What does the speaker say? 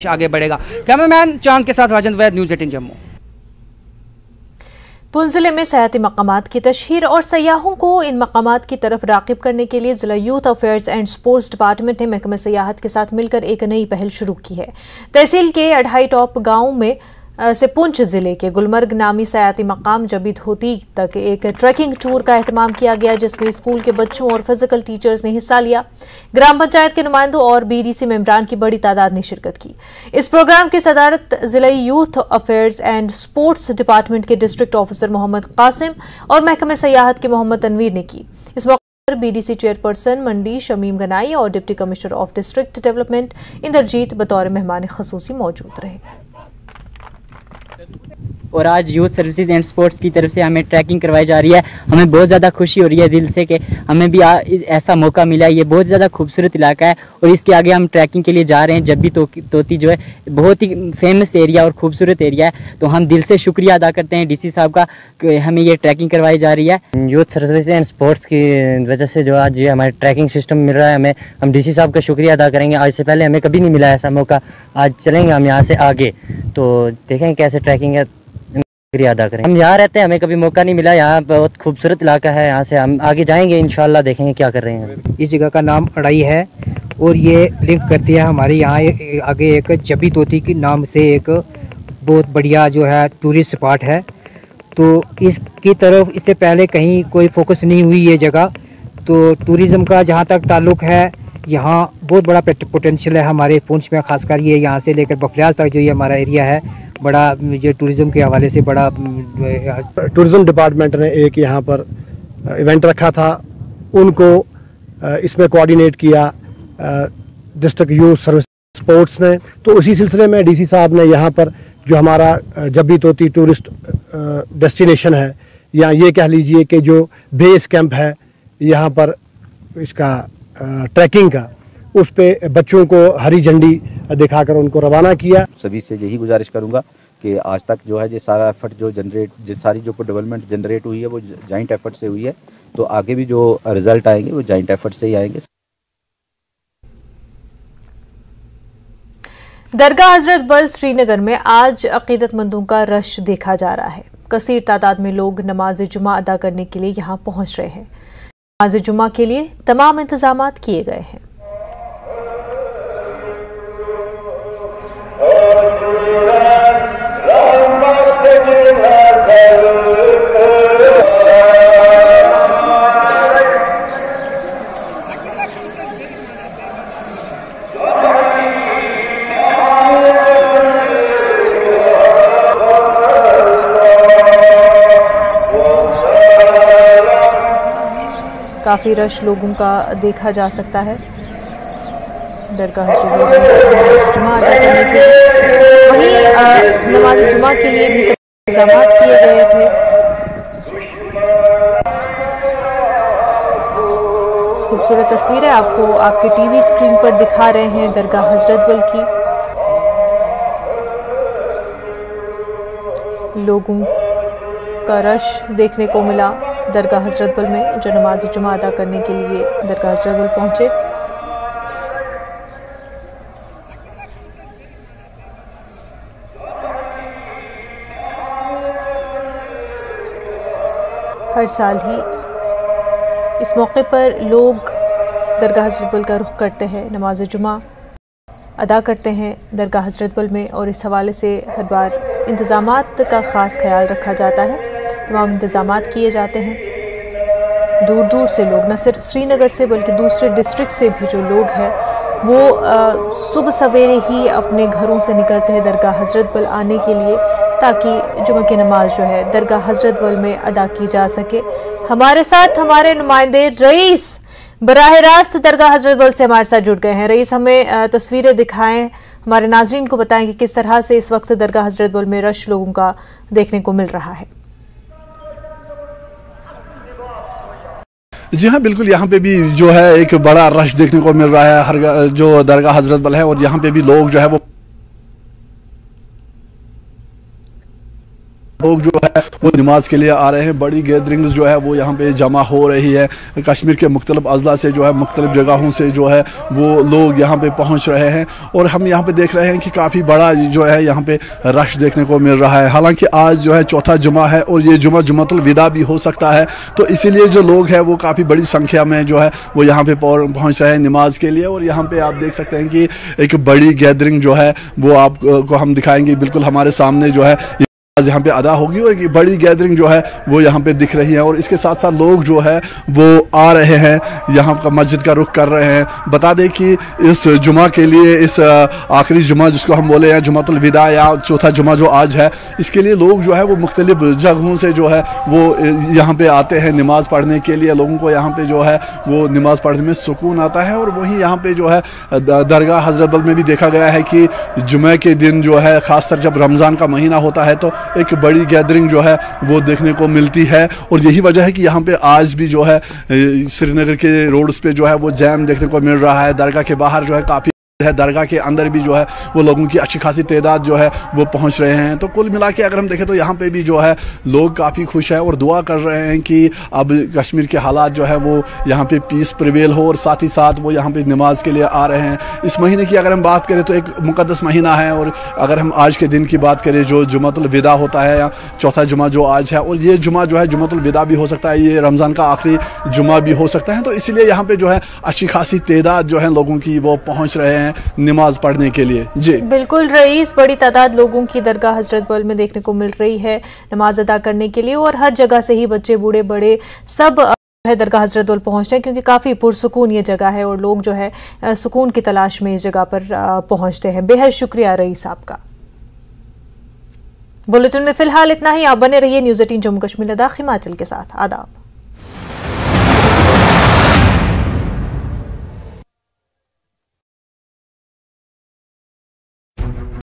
आगे बढ़ेगा। कैमरामैन चांद के साथ राजेंद्र वैद, न्यूज़ 18 जम्मू। पुंछ जिले में सयाती मकामात की तशहीर और सयाहों को इन मकामात की तरफ राग़िब करने के लिए जिला youth affairs and sports department ने महकमा सयाहत के साथ मिलकर एक नई पहल शुरू की है। तहसील के अढ़ाई टॉप गांव में से पुंछ जिले के गुलमर्ग नामी सयाती मकाम जबी धोती तक एक ट्रैकिंग टूर का एहतमाम किया गया, जिसमें स्कूल के बच्चों और फिजिकल टीचर्स ने हिस्सा लिया। ग्राम पंचायत के नुमाइंदों और बीडीसी मेंबरान की बड़ी तादाद ने शिरकत की। इस प्रोग्राम की सदारत जिला youth affairs and sports department के डिस्ट्रिक्ट ऑफिसर मोहम्मद कासिम और महकमा सयाहत के मोहम्मद तनवीर ने की। इस मौके पर बीडीसी चेयरपर्सन मंडी शमीम गनाई और deputy commissioner of district development Indrajit बतौर मेहमान खसूसी मौजूद रहे। और आज यूथ सर्विसेज एंड स्पोर्ट्स की तरफ से हमें ट्रैकिंग करवाई जा रही है। हमें बहुत ज़्यादा खुशी हो रही है दिल से कि हमें भी ऐसा मौका मिला। ये बहुत ज़्यादा खूबसूरत इलाका है और इसके आगे हम ट्रैकिंग के लिए जा रहे हैं। जब भी तोती जो है बहुत ही फेमस एरिया और ख़ूबसूरत एरिया है, तो हम दिल से शुक्रिया अदा करते हैं डीसी साहब का कि हमें ये ट्रैकिंग करवाई जा रही है। यूथ सर्विसेज एंड स्पोर्ट्स की वजह से जो आज ये हमारे ट्रैकिंग सिस्टम मिल रहा है, हमें हम डीसी साहब का शुक्रिया अदा करेंगे। आज से पहले हमें कभी नहीं मिला ऐसा मौका। आज चलेंगे हम यहाँ से आगे, तो देखेंगे कैसे ट्रैकिंग है, शुक्रिया अदा करें। हम यहाँ रहते हैं, हमें कभी मौका नहीं मिला। यहाँ बहुत खूबसूरत इलाका है, यहाँ से हम आगे जाएंगे इंशाल्लाह, देखेंगे क्या कर रहे हैं। इस जगह का नाम अड़ाई है और ये लिंक करती है हमारे यहाँ आगे एक जबी तोती के नाम से एक बहुत बढ़िया जो है टूरिस्ट स्पॉट है। तो इसकी तरफ इससे पहले कहीं कोई फोकस नहीं हुई ये जगह। तो टूरिज़म का जहाँ तक ताल्लुक़ है, यहाँ बहुत बड़ा पोटेंशियल है हमारे पुंछ में, खासकर ये यहाँ से लेकर बफलियाज तक जो ये हमारा एरिया है, बड़ा ये टूरिज़्म के हवाले से बड़ा। टूरिज़्म डिपार्टमेंट ने एक यहाँ पर इवेंट रखा था, उनको इसमें कोऑर्डिनेट किया डिस्ट्रिक्ट यूथ सर्विस स्पोर्ट्स ने। तो उसी सिलसिले में डीसी साहब ने यहाँ पर जो हमारा जबी तोती टूरिस्ट डेस्टिनेशन है, या ये कह लीजिए कि जो बेस कैंप है यहाँ पर इसका ट्रैकिंग का, उस पे बच्चों को हरी झंडी दिखाकर उनको रवाना किया। सभी से यही गुजारिश करूंगा कि आज तक जो है ये सारा एफर्ट जो सारी जो डेवलपमेंट जनरेट हुई है वो जॉइंट एफर्ट से हुई है। तो आगे भी जो रिजल्ट आएंगे वो जॉइंट एफर्ट से ही आएंगे। दरगाह हजरत बल श्रीनगर में आज अकीदतमंदों का रश देखा जा रहा है। कसीर तादाद में लोग नमाज जुमा अदा करने के लिए यहाँ पहुँच रहे हैं। नमाज जुमा के लिए तमाम इंतजाम किए गए हैं। काफी रश लोगों का देखा जा सकता है दरगाह नमाज जुमा अदा करने के लिए। वहीं नमाज जुमा के लिए भी इंतजाम किए गए थे। खूबसूरत तस्वीरें आपको आपके टीवी स्क्रीन पर दिखा रहे हैं दरगाह हजरत बल की। लोगों का रश देखने को मिला दरगाह हजरत बल में, जो नमाज जुमा अदा करने के लिए दरगाह हजरत बल पहुंचे। हर साल ही इस मौके पर लोग दरगाह हजरत बल का रुख करते हैं, नमाज जुमा अदा करते हैं दरगाह हजरत बल में, और इस हवाले से हर बार इंतज़ामात का ख़ास ख्याल रखा जाता है। तमाम इंतज़ामात किए जाते हैं। दूर दूर से लोग, न सिर्फ श्रीनगर से बल्कि दूसरे डिस्ट्रिक्ट से भी जो लोग हैं वो सुबह सवेरे ही अपने घरों से निकलते हैं दरगाह हजरत बल आने के लिए, ताकि जुमे की नमाज जो है दरगाह हजरत बल में अदा की जा सके। हमारे साथ हमारे नुमाइंदे रईस बराह रास्त दरगाह हजरत बल से हमारे साथ जुड़ गए हैं। रईस, हमें तस्वीरें दिखाएं, हमारे नाजरीन को बताएं कि किस तरह से इस वक्त दरगाह हजरत बल में रश लोगों का देखने को मिल रहा है। जी हाँ, बिल्कुल, यहाँ पे भी जो है एक बड़ा रश देखने को मिल रहा है हर जो दरगाह हजरत बल है, और यहाँ पे भी लोग जो है वो लोग जो है वो नमाज के लिए आ रहे हैं। बड़ी गैदरिंग्स जो है वो यहाँ पे जमा हो रही है। कश्मीर के मुख्तलिफ अजला से जो है मुख्तलिफ जगहों से जो है वो लोग यहाँ पे पहुँच रहे हैं और हम यहाँ पे देख रहे हैं कि काफ़ी बड़ा जो है यहाँ पे रश देखने को मिल रहा है। हालांकि आज जो है चौथा जुमा है और ये जुमातुल विदा भी हो सकता है, तो इसीलिए जो लोग हैं वो काफ़ी बड़ी संख्या में जो है वो यहाँ पे पहुँच रहे हैं नमाज के लिए। और यहाँ पे आप देख सकते हैं कि एक बड़ी गैदरिंग जो है वो आपको हम दिखाएंगे, बिल्कुल हमारे सामने जो है यहाँ पे अदा होगी और एक बड़ी गैदरिंग जो है वो यहाँ पे दिख रही है। और इसके साथ साथ लोग जो है वो आ रहे हैं, यहाँ का मस्जिद का रुख कर रहे हैं। बता दें कि इस जुमा के लिए, इस आखिरी जुमा जिसको हम बोले हैं जुमातुल विदा या चौथा जुमा जो आज है, इसके लिए लोग जो है वो मुख्तलिफ जगहों से जो है वो यहाँ पे आते हैं नमाज़ पढ़ने के लिए। लोगों को यहाँ पे जो है वो नमाज़ पढ़ने में सुकून आता है। और वहीं यहाँ पे जो है दरगाह हज़रत बल में भी देखा गया है कि जुमे के दिन जो है ख़ासतर जब रमज़ान का महीना होता है तो एक बड़ी गैदरिंग जो है वो देखने को मिलती है। और यही वजह है कि यहाँ पे आज भी जो है श्रीनगर के रोड्स पे जो है वो जैम देखने को मिल रहा है। दरगाह के बाहर जो है काफ़ी है, दरगाह के अंदर भी जो है वो लोगों की अच्छी खासी तादाद जो है वो पहुंच रहे हैं। तो कुल मिला के अगर हम देखें तो यहाँ पे भी जो है लोग काफ़ी खुश हैं और दुआ कर रहे हैं कि अब कश्मीर के हालात जो है वो यहाँ पे पीस प्रिवेल हो और साथ ही साथ वो यहाँ पे नमाज के लिए आ रहे हैं। इस महीने की अगर हम बात करें तो एक मुक़द्दस महीना है और अगर हम आज के दिन की बात करें जो जुमातुल विदा होता है या चौथा जुमा जो आज है, और ये जुमा जो है जुमातुल विदा भी हो सकता है, ये रमज़ान का आखिरी जुमा भी हो सकता है। तो इसलिए यहाँ पे जो है अच्छी खासी तादाद जो है लोगों की वो पहुँच रहे हैं नमाज पढ़ने के लिए। जी बिल्कुल रईस, बड़ी तादाद लोगों की दरगाह हजरत बल में देखने को मिल रही है नमाज अदा करने के लिए और हर जगह से ही बच्चे बूढ़े बड़े सब दरगाह हजरत बल पहुंचते हैं क्योंकि काफ़ी पुरसुकून ये जगह है और लोग जो है सुकून की तलाश में इस जगह पर पहुंचते हैं। बेहद शुक्रिया रईस आपका। बुलेटिन में फिलहाल इतना ही। आप बने रहिए न्यूज़ 18 जम्मू कश्मीर लद्दाख हिमाचल के साथ। आदाब।